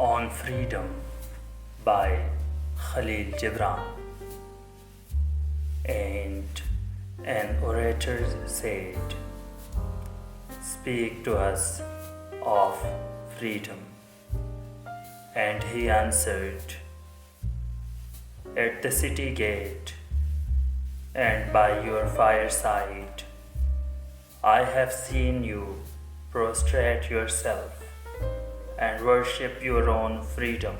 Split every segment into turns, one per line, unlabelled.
on Freedom by Khalil Gibran. And an orator said, "Speak to us of freedom." And he answered, "At the city gate and by your fireside, I have seen you prostrate yourself and worship your own freedom,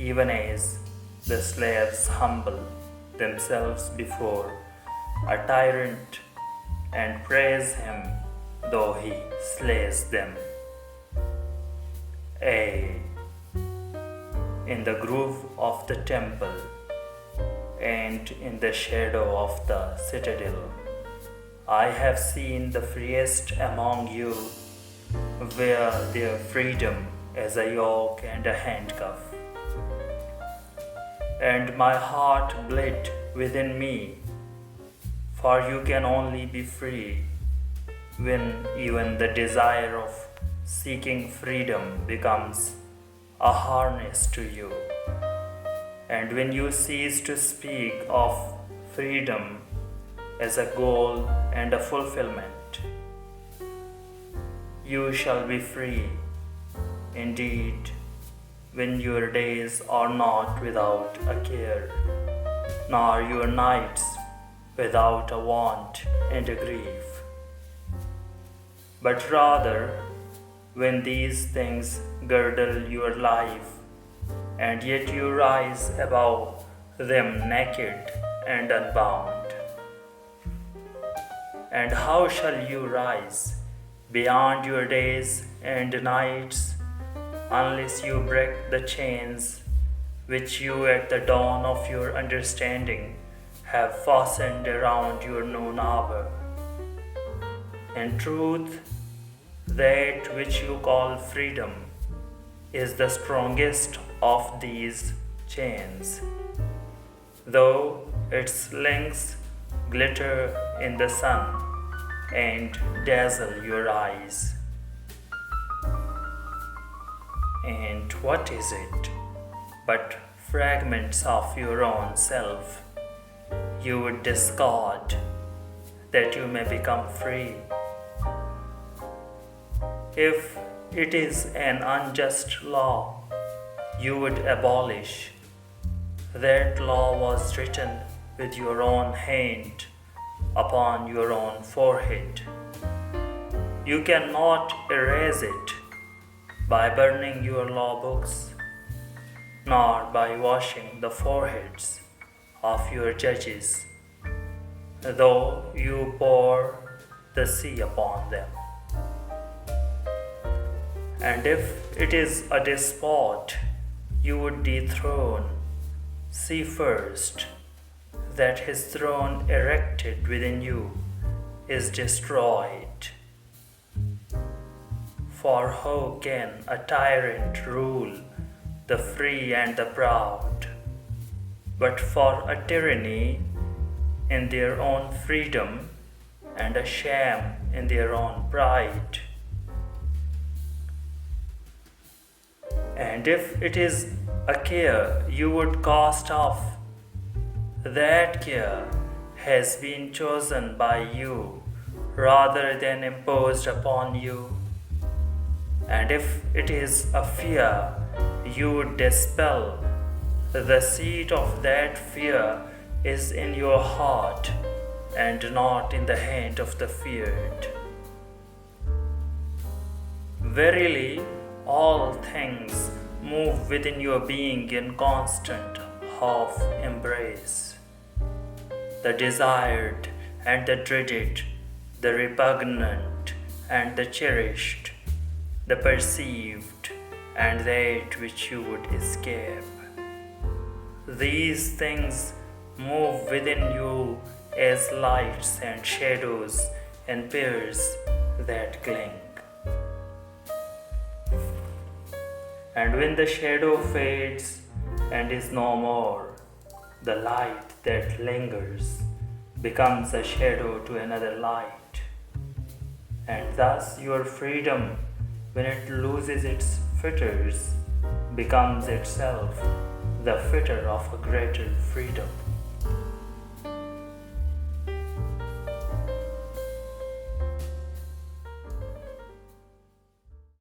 even as the slaves humble themselves before a tyrant and praise him though he slays them. Ay, in the groove of the temple and in the shadow of the citadel, I have seen the freest among you wear their freedom as a yoke and a handcuff. And my heart bled within me, for you can only be free when even the desire of seeking freedom becomes a harness to you. And when you cease to speak of freedom as a goal and a fulfillment, you shall be free indeed when your days are not without a care, nor your nights without a want and a grief, but rather when these things girdle your life, and yet you rise above them naked and unbound. And how shall you rise beyond your days and nights unless you break the chains which you at the dawn of your understanding have fastened around your noon hour? In truth, that which you call freedom is the strongest of these chains, though its links glitter in the sun and dazzle your eyes. And what is it but fragments of your own self you would discard that you may become free? If it is an unjust law you would abolish, that law was written with your own hand upon your own forehead. You cannot erase it by burning your law books, nor by washing the foreheads of your judges, though you pour the sea upon them. And if it is a despot you would dethrone, see first that his throne erected within you is destroyed. For how can a tyrant rule the free and the proud, but for a tyranny in their own freedom and a sham in their own pride? And if it is a care you would cast off, that care has been chosen by you rather than imposed upon you. And if it is a fear you would dispel, the seat of that fear is in your heart and not in the hand of the feared. Verily, all things move within your being in constant half embrace. The desired and the dreaded, the repugnant and the cherished, the perceived and that which you would escape. These things move within you as lights and shadows and pairs that cling. And when the shadow fades and is no more, the light that lingers becomes a shadow to another light, and thus your freedom when it loses its fetters, becomes itself the fitter of a greater freedom.